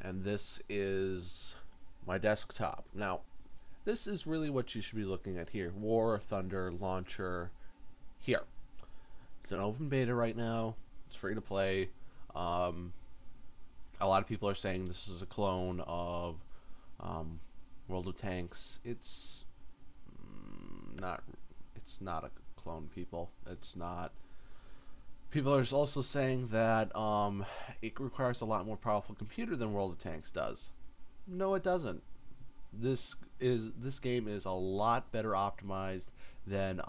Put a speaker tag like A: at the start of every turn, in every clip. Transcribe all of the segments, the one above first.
A: And this is my desktop. Now, this is really what you should be looking at here. Warthunder launcher here. It's an open beta right now. It's free to play. A lot of people are saying this is a clone of World of Tanks. It's not. It's not a clone, people. It's not. People are also saying that it requires a lot more powerful computer than World of Tanks does. No, it doesn't. This game is a lot better optimized than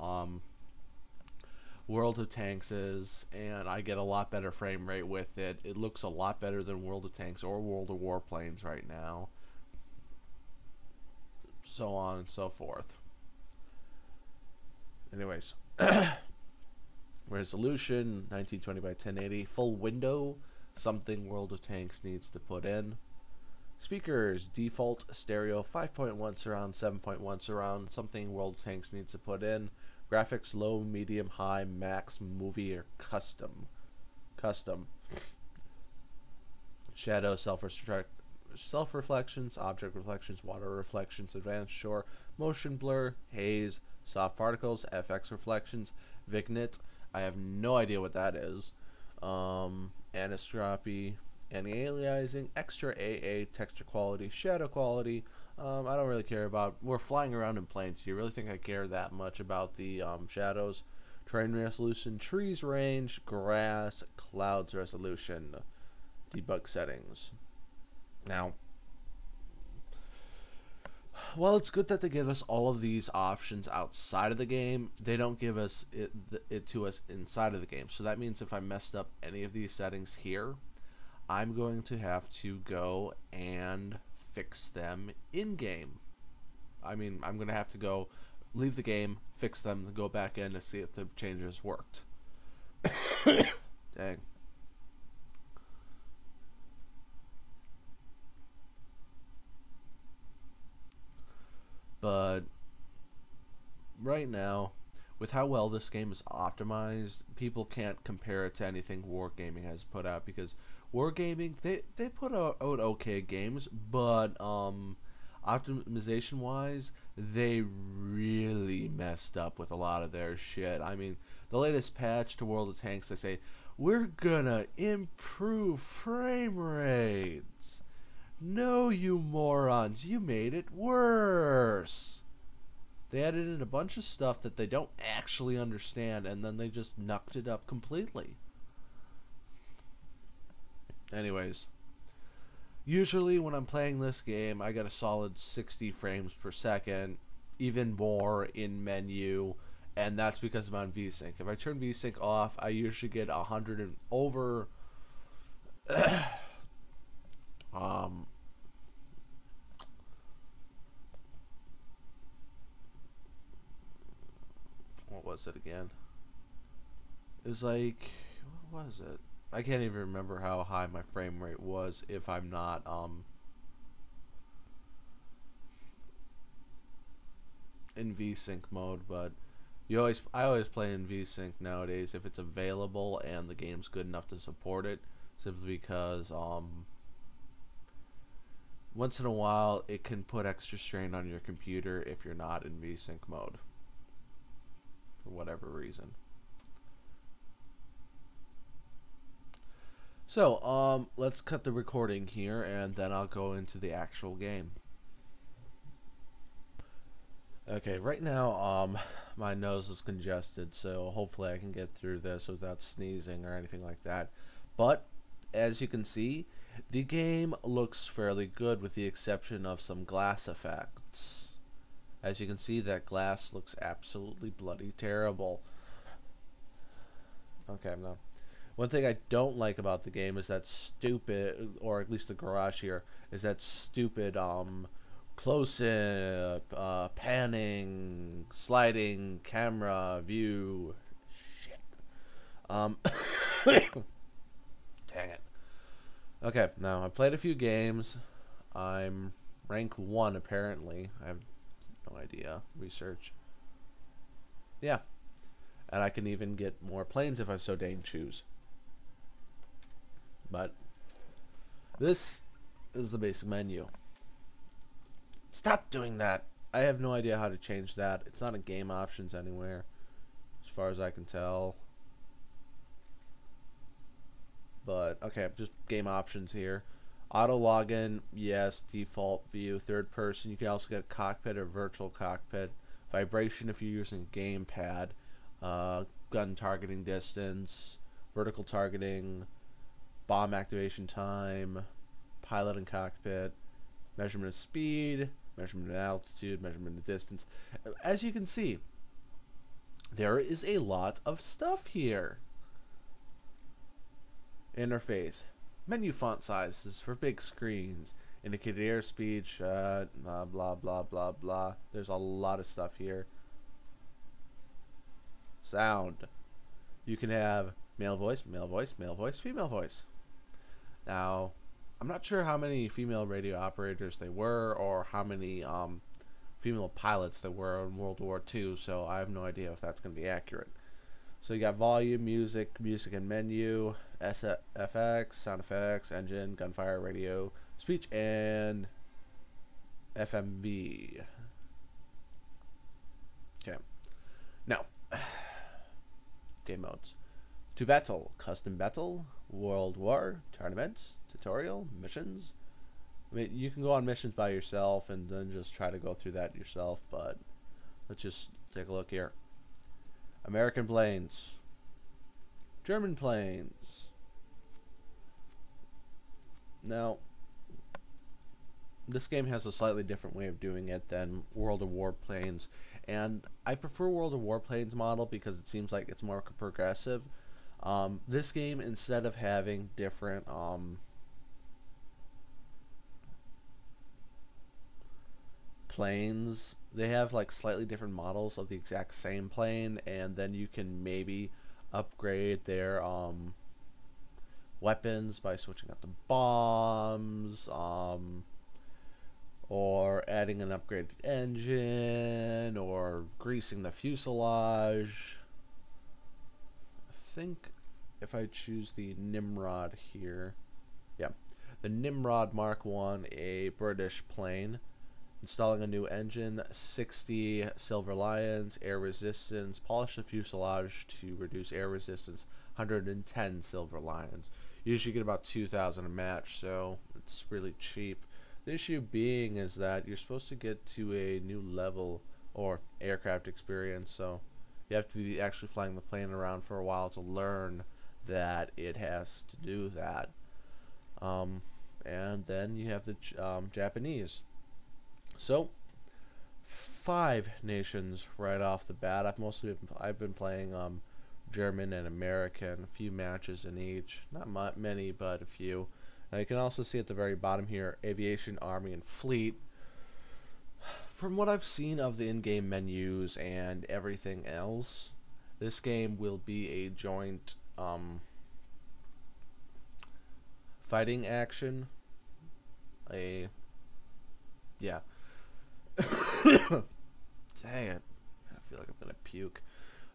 A: World of Tanks is, and I get a lot better frame rate with it. It looks a lot better than World of Tanks or World of Warplanes right now. So on and so forth. Anyways. Resolution 1920 by 1080, full window, something World of Tanks needs to put in. Speakers, default stereo, 5.1 surround, 7.1 surround, something World of Tanks needs to put in. Graphics, low, medium, high, max, movie, or custom. Shadow, self-reflections, object reflections, water reflections, advanced shore, motion blur, haze, soft particles, FX reflections, vignette. I have no idea what that is. Anisotropy, anti-aliasing, extra AA, texture quality, shadow quality. I don't really care about. We're flying around in planes. Do you really think I care that much about the shadows? Terrain resolution, trees range, grass, clouds resolution, debug settings. Now, while it's good that they give us all of these options outside of the game, they don't give us it to us inside of the game. So that means if I messed up any of these settings here, I'm going to have to go and fix them in-game. I mean, I'm going to have to go leave the game, fix them, go back in to see if the changes worked. Dang. But right now, with how well this game is optimized, people can't compare it to anything Wargaming has put out, because Wargaming, they put out okay games, but optimization wise, they really messed up with a lot of their shit. I mean, the latest patch to World of Tanks, they say, we're gonna improve frame rates. No, you morons, you made it worse. They added in a bunch of stuff that they don't actually understand, and then they just knucked it up completely. Anyways, usually when I'm playing this game, I get a solid 60 frames per second, even more in menu, and that's because I'm on VSync. If I turn VSync off, I usually get 100 and over. What was it again? It was like, what was it? I can't even remember how high my frame rate was if I'm not in VSync mode, but I always play in VSync nowadays if it's available and the game's good enough to support it, simply because once in a while it can put extra strain on your computer if you're not in VSync mode for whatever reason. So, let's cut the recording here, and then I'll go into the actual game. Okay, right now, my nose is congested, so hopefully I can get through this without sneezing or anything like that. But, as you can see, the game looks fairly good with the exception of some glass effects. As you can see, that glass looks absolutely bloody terrible. Okay, I'm done. One thing I don't like about the game is that stupid, or at least the garage here, is that stupid close-up, panning, sliding, camera, view, shit. Dang it. Okay, now I've played a few games. I'm rank 1 apparently. I have no idea. Research. Yeah, and I can even get more planes if I so dang choose. But this is the basic menu. Stop doing that. I have no idea how to change that. It's not in game options anywhere, as far as I can tell. But okay, just game options here. Auto login, yes. Default view, third person. You can also get cockpit or virtual cockpit. Vibration if you're using a gamepad. Gun targeting distance, vertical targeting, bomb activation time, pilot and cockpit, measurement of speed, measurement of altitude, measurement of distance. As you can see, there is a lot of stuff here. Interface. Menu font sizes for big screens. Indicated airspeed, shut, blah, blah, blah, blah, blah. There's a lot of stuff here. Sound. You can have male voice, male voice, male voice, female voice. Now, I'm not sure how many female radio operators they were or how many female pilots there were in World War II, so I have no idea if that's going to be accurate. So you got volume, music, music and menu, SFX, sound effects, engine, gunfire, radio, speech, and FMV. Okay. Now, game modes. To battle, custom battle, world war, tournaments, tutorial, missions. I mean, you can go on missions by yourself and then just try to go through that yourself, but let's just take a look here. American planes, German planes. Now, this game has a slightly different way of doing it than World of Warplanes, and I prefer World of Warplanes model because it seems like it's more progressive. This game, instead of having different planes, they have like slightly different models of the exact same plane, and then you can maybe upgrade their weapons by switching out the bombs, or adding an upgraded engine, or greasing the fuselage. I think if I choose the Nimrod here, yeah, the Nimrod Mark 1, a British plane. Installing a new engine, 60 Silver Lions, air resistance, polish the fuselage to reduce air resistance, 110 Silver Lions. You usually get about 2,000 a match, so it's really cheap. The issue being is that you're supposed to get to a new level or aircraft experience, so you have to be actually flying the plane around for a while to learn that it has to do that. And then you have the Japanese. So, 5 nations right off the bat. I've been playing German and American, a few matches in each. Not many, but a few. Now you can also see at the very bottom here, aviation, army, and fleet. From what I've seen of the in-game menus and everything else, this game will be a joint fighting action. Yeah. Dang it. I feel like I'm gonna puke.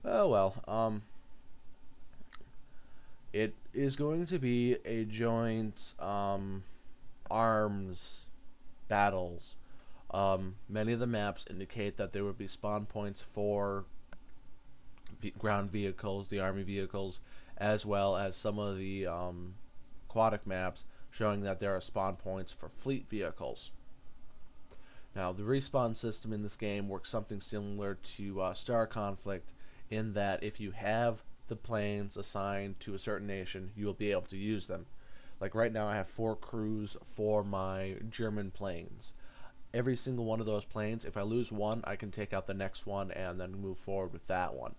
A: Oh well. It is going to be a joint arms battles. Many of the maps indicate that there would be spawn points for ground vehicles, the army vehicles, as well as some of the aquatic maps showing that there are spawn points for fleet vehicles. Now, the respawn system in this game works something similar to Star Conflict, in that if you have the planes assigned to a certain nation, you will be able to use them. Like right now, I have 4 crews for my German planes. Every single one of those planes, if I lose one, I can take out the next one and then move forward with that one.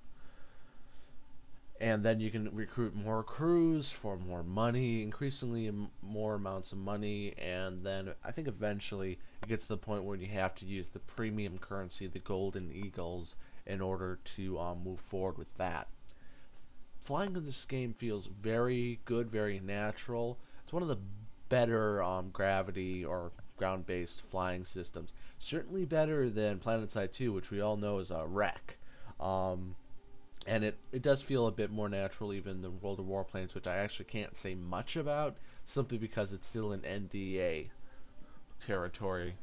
A: And then you can recruit more crews for more money, increasingly more amounts of money, and then I think eventually it gets to the point where you have to use the premium currency, the Golden Eagles, in order to move forward with that. Flying in this game feels very good, very natural. It's one of the better gravity or ground-based flying systems. Certainly better than PlanetSide 2, which we all know is a wreck. And it does feel a bit more natural even than World of Warplanes, which I actually can't say much about, simply because it's still in NDA territory,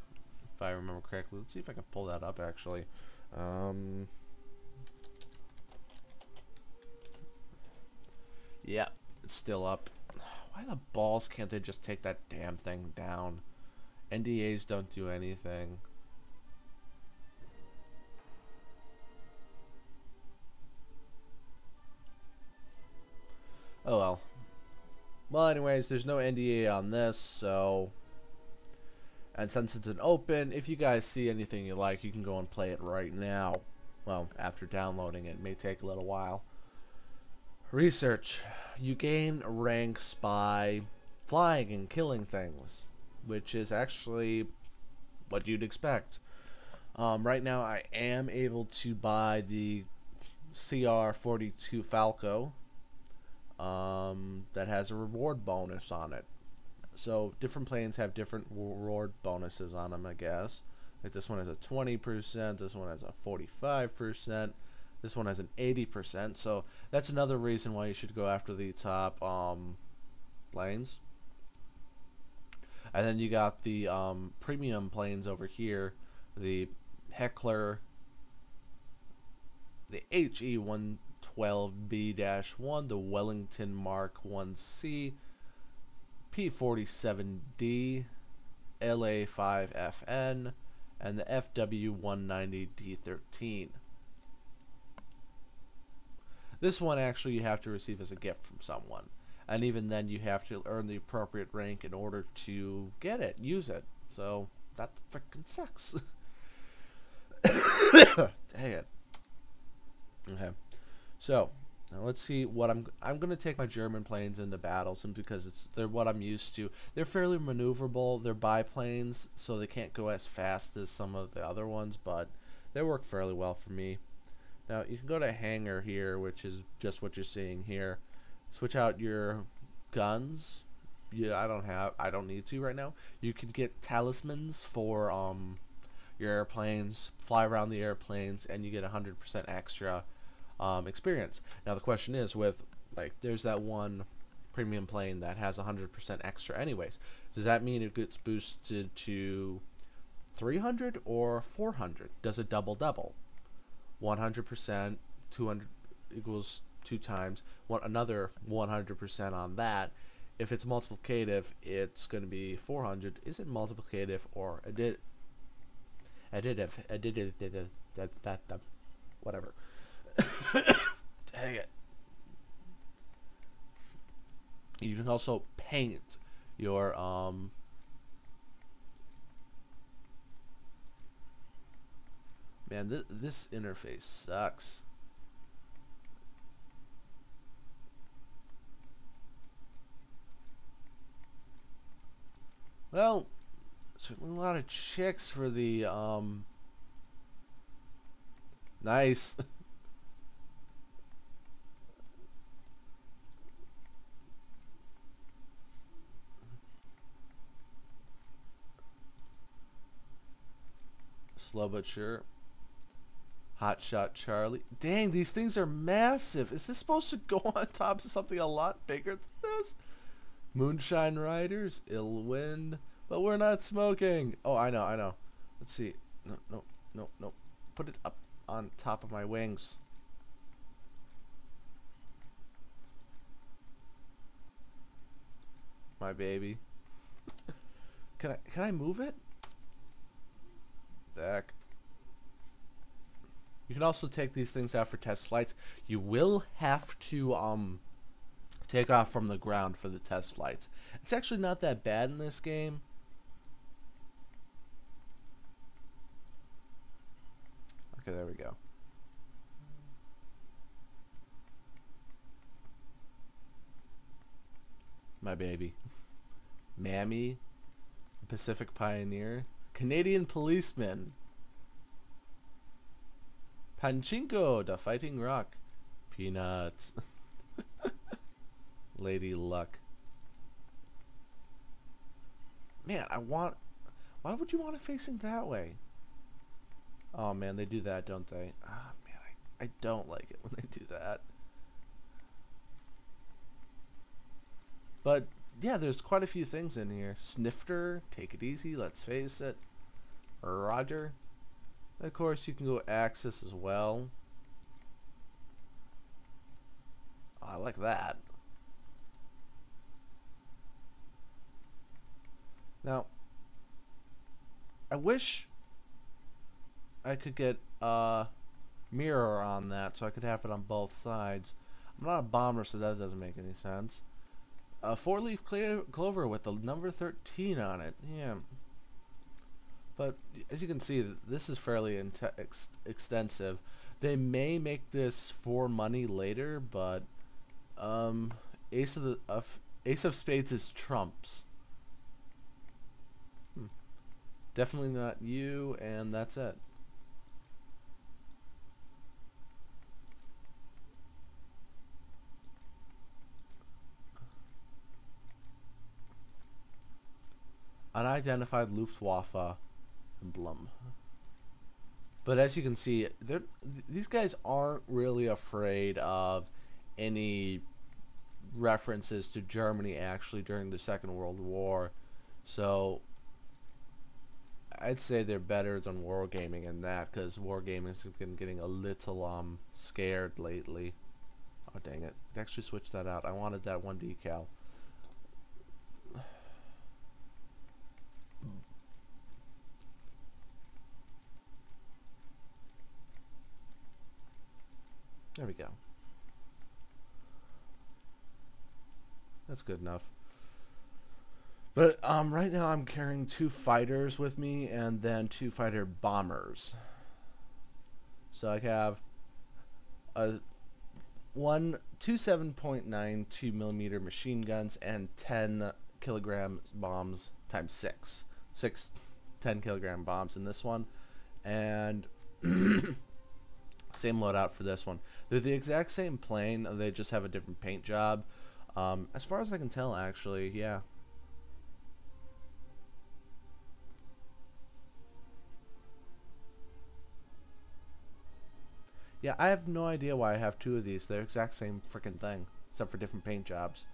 A: if I remember correctly. Let's see if I can pull that up, actually. Yeah, it's still up. Why the balls can't they just take that damn thing down? NDAs don't do anything. Oh well. Well, anyways, there's no NDA on this, so... And since it's an open, if you guys see anything you like, you can go and play it right now. Well, after downloading it. It may take a little while. Research. You gain ranks by flying and killing things, which is actually what you'd expect. Right now, I am able to buy the CR-42 Falco that has a reward bonus on it. So different planes have different reward bonuses on them, I guess. Like this one has a 20%, this one has a 45%, this one has an 80%. So that's another reason why you should go after the top planes. And then you got the premium planes over here, the Heckler, the HE-112B-1, the Wellington Mark 1C, P-47D, LA-5FN, and the FW-190D-13. This one actually you have to receive as a gift from someone. And even then you have to earn the appropriate rank in order to get it, use it. So that freaking sucks. Dang it. Okay. So now let's see what I'm going to take my German planes into battle simply because they're what I'm used to. They're fairly maneuverable. They're biplanes, so they can't go as fast as some of the other ones, but they work fairly well for me. Now you can go to Hangar here, which is just what you're seeing here. Switch out your guns. Yeah, I don't need to right now. You can get talismans for your airplanes, fly around the airplanes, and you get 100% extra experience. Now the question is, with there's that one premium plane that has 100% extra anyways. Does that mean it gets boosted to 300 or 400? Does it double? 100%, 200 equals 2 times. Another 100% on that. If it's multiplicative, it's going to be 400. Is it multiplicative or additive? Whatever. Dang it. You can also paint your man, this interface sucks. Well, certainly a lot of chicks for the nice. Slow but sure. Hot Shot Charlie. Dang, these things are massive. Is this supposed to go on top of something a lot bigger than this? Moonshine Riders, Ill Wind. But we're not smoking. Oh, I know. Let's see. No. Put it up on top of my wings. My baby. Can I move it? Back. You can also take these things out for test flights. You will have to take off from the ground for the test flights. It's actually not that bad in this game. Okay, there we go. My baby. Mammy. Pacific Pioneer. Canadian Policeman. Pachinko, the Fighting Rock. Peanuts. Lady Luck. Man, why would you want it facing that way? Oh man, they do that, don't they? Ah, man, I don't like it when they do that. But yeah, there's quite a few things in here. Snifter, take it easy, let's face it. Roger. Of course, you can go Axis as well. I like that. Now, I wish I could get a mirror on that so I could have it on both sides. I'm not a bomber, so that doesn't make any sense. A 4-leaf clover with the number 13 on it. Yeah. But as you can see, this is fairly extensive. They may make this for money later, but Ace of Spades is trumps. Definitely not you, and that's it. Unidentified Luftwaffe emblem. But as you can see, these guys aren't really afraid of any references to Germany actually during the Second World War. So I'd say they're better than Wargaming in that, because Wargaming has been getting a little scared lately. Oh dang it. I actually switched that out. I wanted that one decal. There we go. That's good enough. But right now I'm carrying 2 fighters with me and then 2 fighter bombers. So I have two 7.92 millimeter machine guns and 10 kilogram bombs times 6. 10 kilogram bombs in this one, and same loadout for this one. They're the exact same plane, they just have a different paint job. As far as I can tell, actually, yeah. Yeah, I have no idea why I have 2 of these. They're the exact same freaking thing, except for different paint jobs.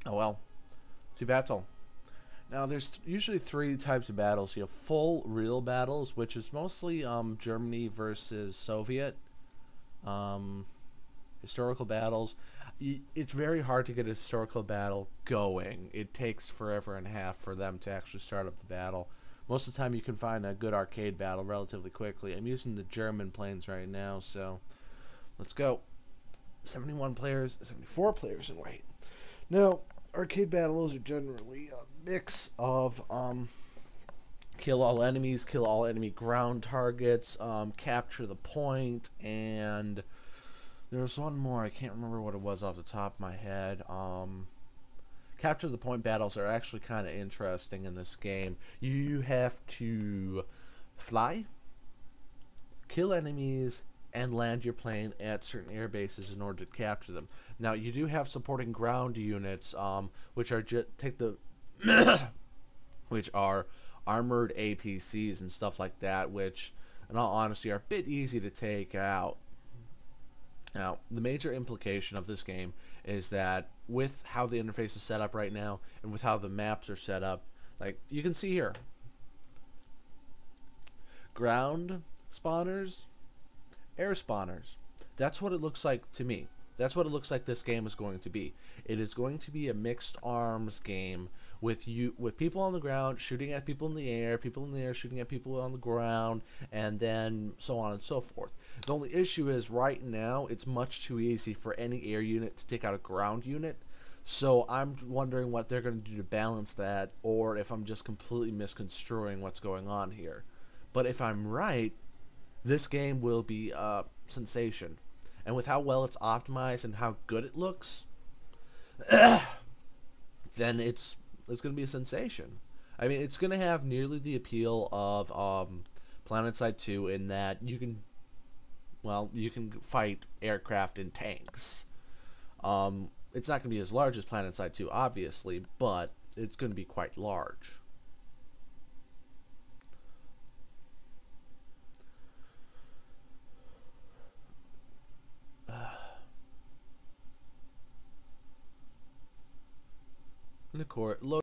A: Oh well. To battle. Now, there's usually 3 types of battles. You have full real battles, which is mostly Germany versus Soviet. Historical battles. It's very hard to get a historical battle going. It takes forever and a half for them to actually start up the battle. Most of the time you can find a good arcade battle relatively quickly. I'm using the German planes right now, so let's go. 71 players, 74 players in white. Now, arcade battles are generally a mix of kill all enemies, kill all enemy ground targets, capture the point, and there's one more. I can't remember what it was off the top of my head. Capture the point battles are actually kind of interesting in this game. You have to fly, kill enemies, and land your plane at certain air bases in order to capture them. Now, you do have supporting ground units, which are which are armored APCs and stuff like that, which, in all honesty, are a bit easy to take out. Now, the major implication of this game is that with how the interface is set up right now and with how the maps are set up, like you can see here, ground spawners, air spawners. That's what it looks like to me. That's what it looks like this game is going to be. It is going to be a mixed arms game with people on the ground shooting at people in the air shooting at people on the ground, and then so on and so forth. The only issue is right now it's much too easy for any air unit to take out a ground unit. So I'm wondering what they're going to do to balance that, or if I'm just completely misconstruing what's going on here. But if I'm right, this game will be a sensation. And with how well it's optimized and how good it looks, then it's going to be a sensation. I mean, it's going to have nearly the appeal of PlanetSide 2 in that you can fight aircraft and tanks. It's not going to be as large as PlanetSide 2, obviously, but it's going to be quite large. And the core